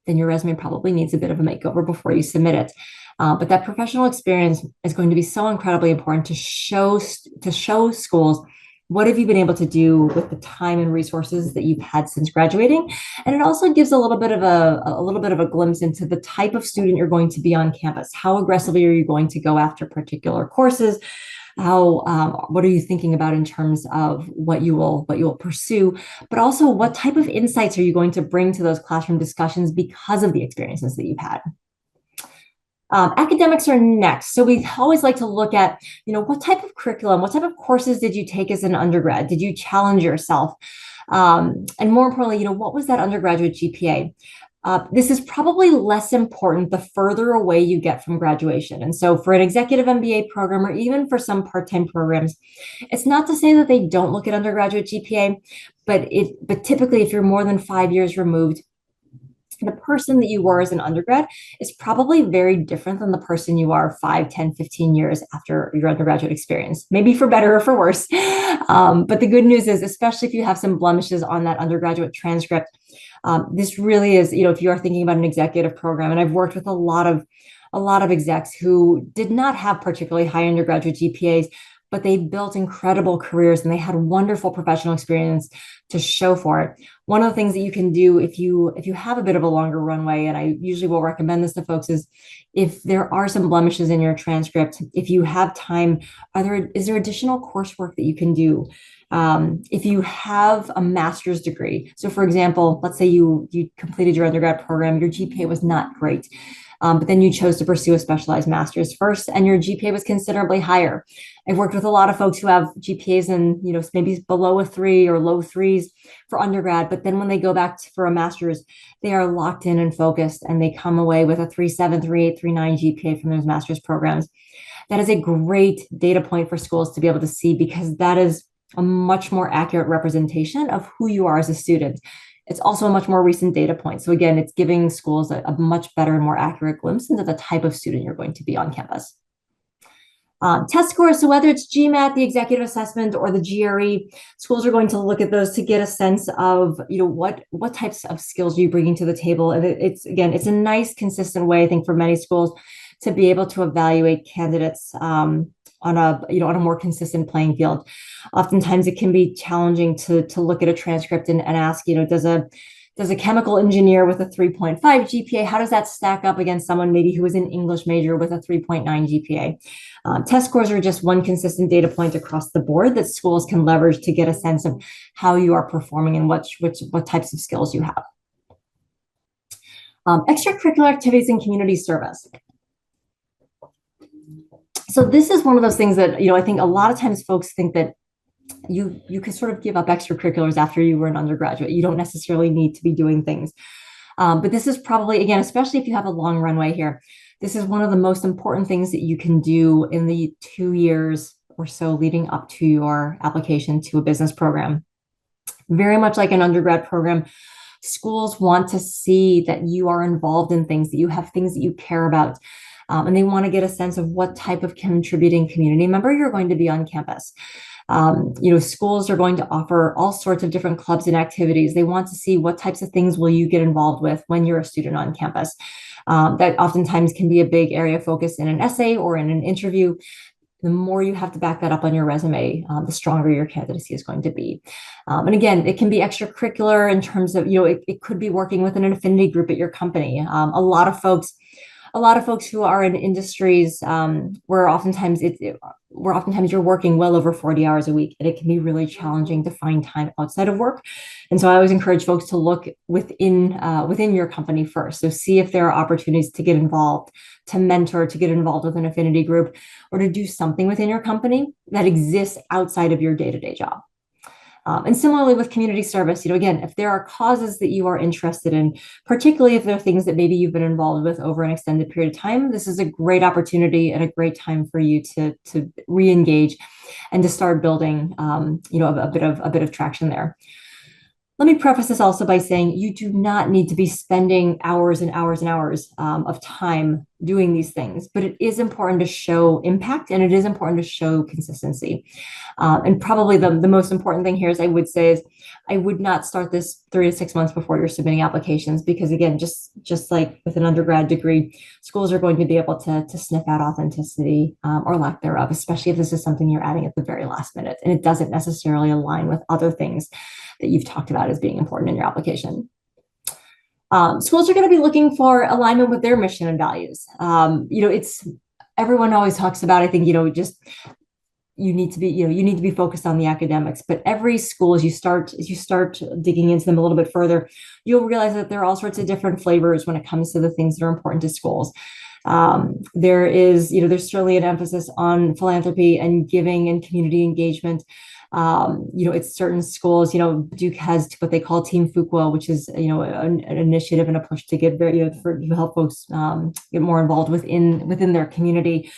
then your resume probably needs a bit of a makeover before you submit it. But that professional experience is going to be so incredibly important to show schools what have you been able to do with the time and resources that you've had since graduating. And it also gives a little bit of a glimpse into the type of student you're going to be on campus. How aggressively are you going to go after particular courses? What are you thinking about in terms of what you will pursue, but also what type of insights are you going to bring to those classroom discussions because of the experiences that you've had? Academics are next. So we always like to look at, what type of curriculum, what type of courses did you take as an undergrad? Did you challenge yourself? And more importantly, what was that undergraduate GPA? This is probably less important the further away you get from graduation. And so for an executive MBA program, or even for some part-time programs, it's not to say that they don't look at undergraduate GPA, but typically if you're more than 5 years removed, the person that you were as an undergrad is probably very different than the person you are 5, 10, 15 years after your undergraduate experience, maybe for better or for worse. But the good news is, especially if you have some blemishes on that undergraduate transcript, this really is, if you are thinking about an executive program, and I've worked with a lot of execs who did not have particularly high undergraduate GPAs, but they built incredible careers and they had wonderful professional experience to show for it. One of the things that you can do if you have a bit of a longer runway, and I usually will recommend this to folks, is if there are some blemishes in your transcript, if you have time, is there additional coursework that you can do? If you have a master's degree, so for example, let's say you completed your undergrad program, your GPA was not great, but then you chose to pursue a specialized master's first, and your GPA was considerably higher. I've worked with a lot of folks who have GPAs in, maybe below a 3 or low 3s for undergrad, but then when they go back for a master's, they are locked in and focused, and they come away with a 3.7, 3.8, 3.9 GPA from those master's programs. That is a great data point for schools to be able to see, because that is a much more accurate representation of who you are as a student. It's also a much more recent data point. So again, it's giving schools a much better and more accurate glimpse into the type of student you're going to be on campus. Test scores, so whether it's GMAT, the executive assessment, or the GRE, schools are going to look at those to get a sense of, what types of skills are you bringing to the table. And it's a nice, consistent way, I think, for many schools to be able to evaluate candidates on a more consistent playing field. Oftentimes it can be challenging to look at a transcript and ask, does a chemical engineer with a 3.5 GPA, how does that stack up against someone maybe who is an English major with a 3.9 GPA? Test scores are just one consistent data point across the board that schools can leverage to get a sense of how you are performing and what types of skills you have. Extracurricular activities and community service. So this is one of those things that, I think a lot of times folks think that you can sort of give up extracurriculars after you were an undergraduate. You don't necessarily need to be doing things. But this is probably, again, especially if you have a long runway here, this is one of the most important things that you can do in the 2 years or so leading up to your application to a business program. Very much like an undergrad program, schools want to see that you are involved in things, that you have things that you care about. And they want to get a sense of what type of contributing community member you're going to be on campus. Schools are going to offer all sorts of different clubs and activities. They want to see what types of things will you get involved with when you're a student on campus. That oftentimes can be a big area of focus in an essay or in an interview. The more you have to back that up on your resume, the stronger your candidacy is going to be. And again, it can be extracurricular in terms of, it could be working with an affinity group at your company. A lot of folks who are in industries where oftentimes you're working well over 40 hours a week, and it can be really challenging to find time outside of work. And so I always encourage folks to look within your company first. So see if there are opportunities to get involved, to mentor, to get involved with an affinity group, or to do something within your company that exists outside of your day-to-day job. And similarly with community service, again, if there are causes that you are interested in, particularly if there are things that maybe you've been involved with over an extended period of time, this is a great opportunity and a great time for you to re-engage and to start building, a bit of traction there. Let me preface this also by saying you do not need to be spending hours and hours and hours of time doing these things, but it is important to show impact, and it is important to show consistency. And probably the most important thing here is I would not start this 3 to 6 months before you're submitting applications, because again, just like with an undergrad degree, schools are going to be able to sniff out authenticity or lack thereof, especially if this is something you're adding at the very last minute and it doesn't necessarily align with other things that you've talked about as being important in your application. Schools are going to be looking for alignment with their mission and values. It's everyone always talks about, I think, you need to be focused on the academics, but every school, as you start digging into them a little bit further, you'll realize that there are all sorts of different flavors when it comes to the things that are important to schools. There's certainly an emphasis on philanthropy and giving and community engagement. It's certain schools, Duke has what they call Team Fuqua, which is, an initiative and a push to get to help folks get more involved within their community.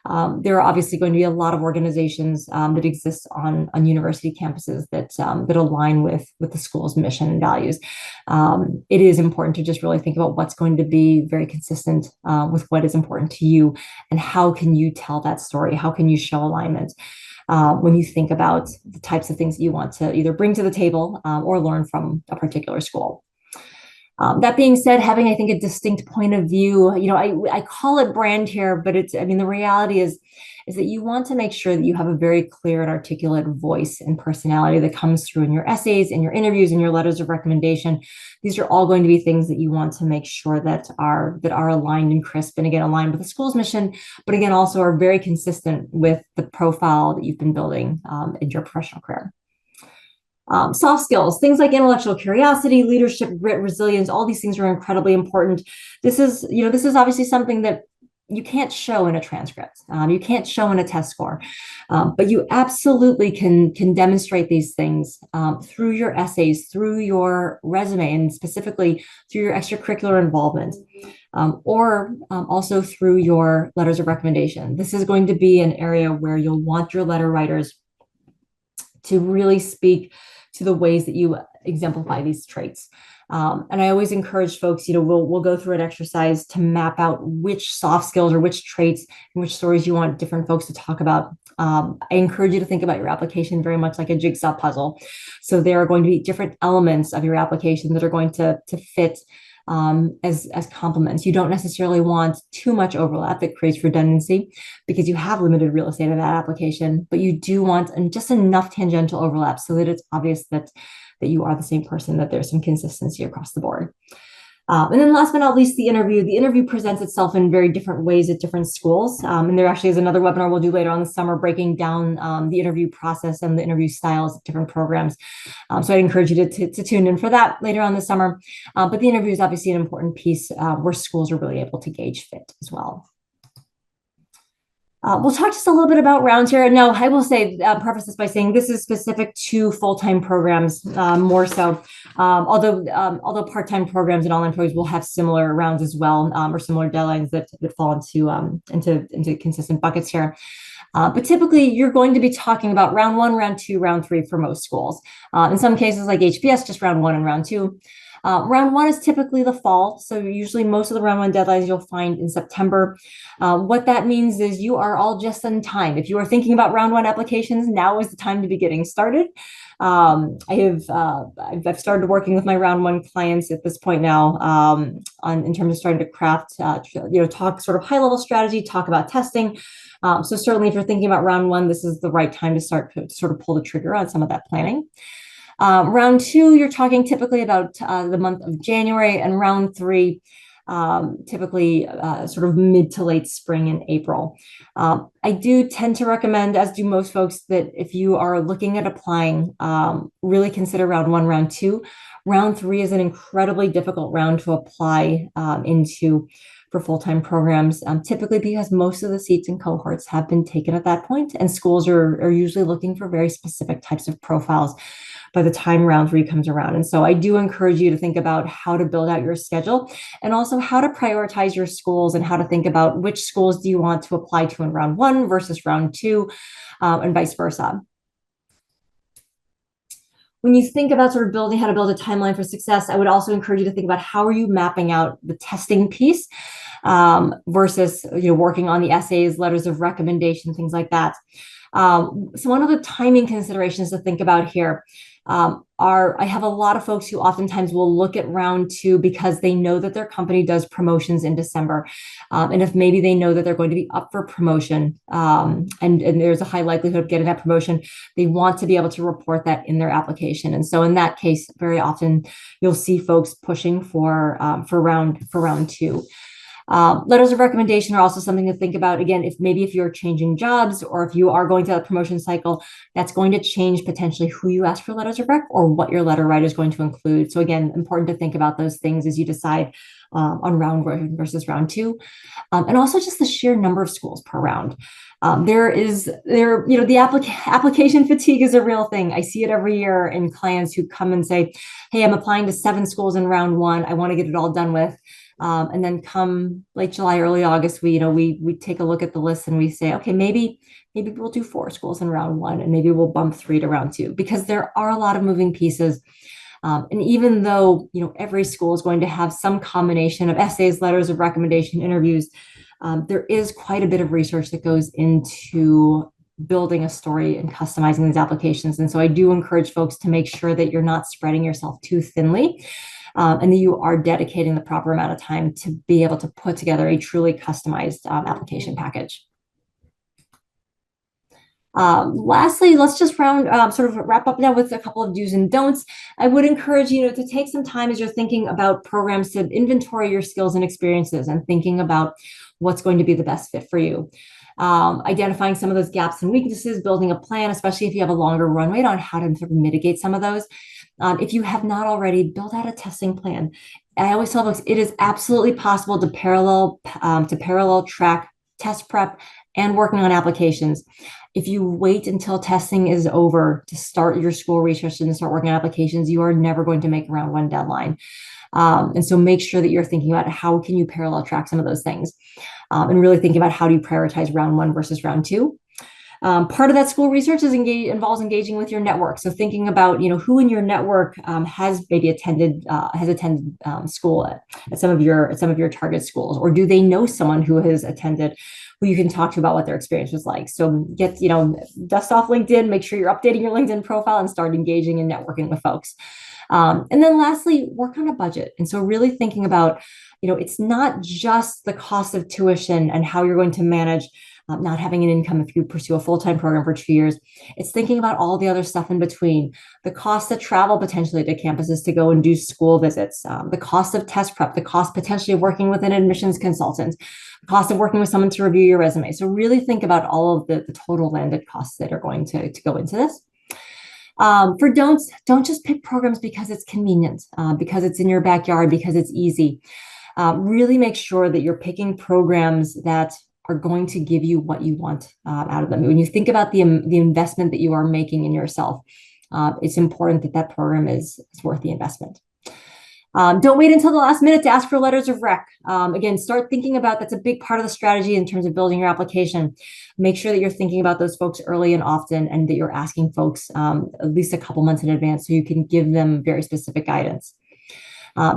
There are obviously going to be a lot of organizations that exist on university campuses that align with the school's mission and values. It is important to just really think about what's going to be very consistent with what is important to you, and how can you tell that story? How can you show alignment when you think about the types of things that you want to either bring to the table or learn from a particular school? That being said, having, I think, a distinct point of view, I call it brand here, but the reality is that you want to make sure that you have a very clear and articulate voice and personality that comes through in your essays, in your interviews, in your letters of recommendation. These are all going to be things that you want to make sure that are aligned and crisp, and again, aligned with the school's mission, but again, also are very consistent with the profile that you've been building in your professional career. Soft skills, things like intellectual curiosity, leadership, grit, resilience, all these things are incredibly important. This is obviously something that you can't show in a transcript. You can't show in a test score, but you absolutely can demonstrate these things through your essays, through your resume, and specifically through your extracurricular involvement, or also through your letters of recommendation. This is going to be an area where you'll want your letter writers to really speak to the ways that you exemplify these traits. And I always encourage folks, we'll go through an exercise to map out which soft skills or which traits and which stories you want different folks to talk about. I encourage you to think about your application very much like a jigsaw puzzle. So there are going to be different elements of your application that are going to fit as complements. You don't necessarily want too much overlap that creates redundancy because you have limited real estate in that application, but you do want just enough tangential overlap so that it's obvious that you are the same person, that there's some consistency across the board. And then last but not least, the interview. The interview presents itself in very different ways at different schools. And there actually is another webinar we'll do later on this summer breaking down the interview process and the interview styles of different programs. So I'd encourage you to tune in for that later on this summer. But the interview is obviously an important piece where schools are really able to gauge fit as well. We'll talk just a little bit about rounds here. Now, I will say, preface this by saying this is specific to full-time programs more so, although part-time programs and online programs will have similar rounds as well, or similar deadlines that fall into consistent buckets here. But typically, you're going to be talking about round 1, round 2, round 3 for most schools. In some cases, like HBS, just round 1 and round 2. Round 1 is typically the fall. So usually most of the round 1 deadlines you'll find in September. What that means is you are all just in time. If you are thinking about round 1 applications, now is the time to be getting started. I've started working with my round 1 clients at this point now in terms of starting to craft, talk sort of high level strategy, talk about testing. So certainly if you're thinking about round 1, this is the right time to start to sort of pull the trigger on some of that planning. Round 2, you're talking typically about the month of January, and round 3, typically sort of mid to late spring and April. I do tend to recommend, as do most folks, that if you are looking at applying, really consider round 1, round 2. Round 3 is an incredibly difficult round to apply into for full-time programs, typically because most of the seats and cohorts have been taken at that point, and schools are usually looking for very specific types of profiles by the time round 3 comes around. And so I do encourage you to think about how to build out your schedule and also how to prioritize your schools and how to think about which schools do you want to apply to in round 1 versus round 2, and vice versa. When you think about sort of how to build a timeline for success, I would also encourage you to think about how are you mapping out the testing piece versus working on the essays, letters of recommendation, things like that. So one of the timing considerations to think about here I have a lot of folks who oftentimes will look at round 2 because they know that their company does promotions in December. And if maybe they know that they're going to be up for promotion and there's a high likelihood of getting that promotion, they want to be able to report that in their application. And so in that case, very often you'll see folks pushing for round 2. Letters of recommendation are also something to think about. Again, if you're changing jobs or if you are going through that promotion cycle, that's going to change potentially who you ask for letters of rec or what your letter writer is going to include. So again, important to think about those things as you decide on round 1 versus round 2. And also just the sheer number of schools per round. The application fatigue is a real thing. I see it every year in clients who come and say, hey, I'm applying to 7 schools in round 1. I want to get it all done with. And then come late July, early August, we take a look at the list and we say, okay, maybe we'll do 4 schools in round 1 and maybe we'll bump 3 to round 2 because there are a lot of moving pieces. And even though, every school is going to have some combination of essays, letters of recommendation, interviews, there is quite a bit of research that goes into building a story and customizing these applications. And so I do encourage folks to make sure that you're not spreading yourself too thinly. and that you are dedicating the proper amount of time to be able to put together a truly customized application package. Lastly, let's just sort of wrap up now with a couple of do's and don'ts. I would encourage you to take some time as you're thinking about programs to inventory your skills and experiences and thinking about what's going to be the best fit for you. Identifying some of those gaps and weaknesses, building a plan, especially if you have a longer runway on how to sort of mitigate some of those. If you have not already, build out a testing plan. I always tell folks it is absolutely possible to parallel track test prep and working on applications. If you wait until testing is over to start your school research and start working on applications, you are never going to make a round one deadline. And so make sure that you're thinking about how can you parallel track some of those things, and really thinking about how do you prioritize round one versus round two. Part of that school research involves engaging with your network. So thinking about who in your network has maybe attended school at some of your target schools, or do they know someone who has attended, who you can talk to about what their experience was like. So dust off LinkedIn, make sure you're updating your LinkedIn profile and start engaging and networking with folks. And then lastly, work on a budget. And so really thinking about, it's not just the cost of tuition and how you're going to manage not having an income if you pursue a full-time program for 2 years. It's thinking about all the other stuff in between, the cost of travel potentially to campuses to go and do school visits, the cost of test prep, the cost potentially of working with an admissions consultant, the cost of working with someone to review your resume. So really think about all of the total landed costs that are going to go into this. For don'ts, don't just pick programs because it's convenient, because it's in your backyard, because it's easy. Really make sure that you're picking programs that are going to give you what you want out of them. When you think about the investment that you are making in yourself, it's important that that program is worth the investment. Don't wait until the last minute to ask for letters of rec. Again, start thinking about that's a big part of the strategy in terms of building your application. Make sure that you're thinking about those folks early and often, and that you're asking folks at least a couple months in advance so you can give them very specific guidance.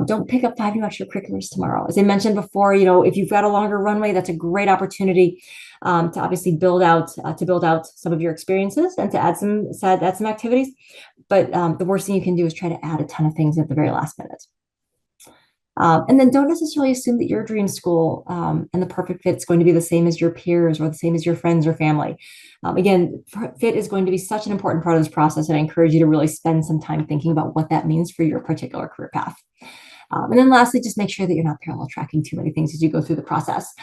Don't pick up 5 new extracurriculars tomorrow. As I mentioned before, if you've got a longer runway, that's a great opportunity to obviously build out some of your experiences and to add some activities. But the worst thing you can do is try to add a ton of things at the very last minute. And then don't necessarily assume that your dream school and the perfect fit is going to be the same as your peers or the same as your friends or family. Again, fit is going to be such an important part of this process, and I encourage you to really spend some time thinking about what that means for your particular career path. And then lastly, just make sure that you're not parallel tracking too many things as you go through the process.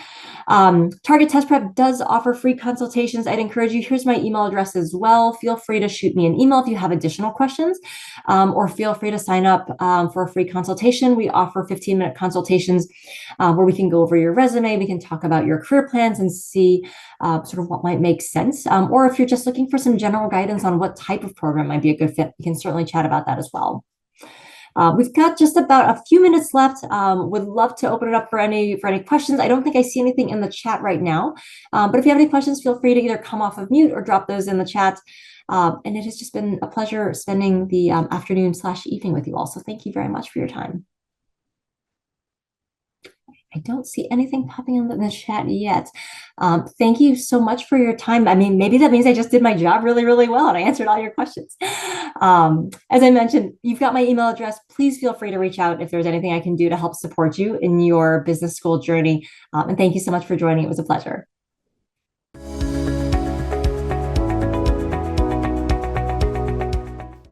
Target Test Prep does offer free consultations. I'd encourage you, here's my email address as well. Feel free to shoot me an email if you have additional questions, or feel free to sign up for a free consultation. We offer 15-minute consultations where we can go over your resume. We can talk about your career plans and see sort of what might make sense. Or if you're just looking for some general guidance on what type of program might be a good fit, we can certainly chat about that as well. We've got just about a few minutes left. Would love to open it up for any questions. I don't think I see anything in the chat right now, but if you have any questions, feel free to either come off of mute or drop those in the chat. And it has just been a pleasure spending the afternoon/evening with you all. So thank you very much for your time. I don't see anything popping in the chat yet. Thank you so much for your time. I mean, maybe that means I just did my job really, really well and I answered all your questions. As I mentioned, you've got my email address. Please feel free to reach out if there's anything I can do to help support you in your business school journey. And thank you so much for joining. It was a pleasure.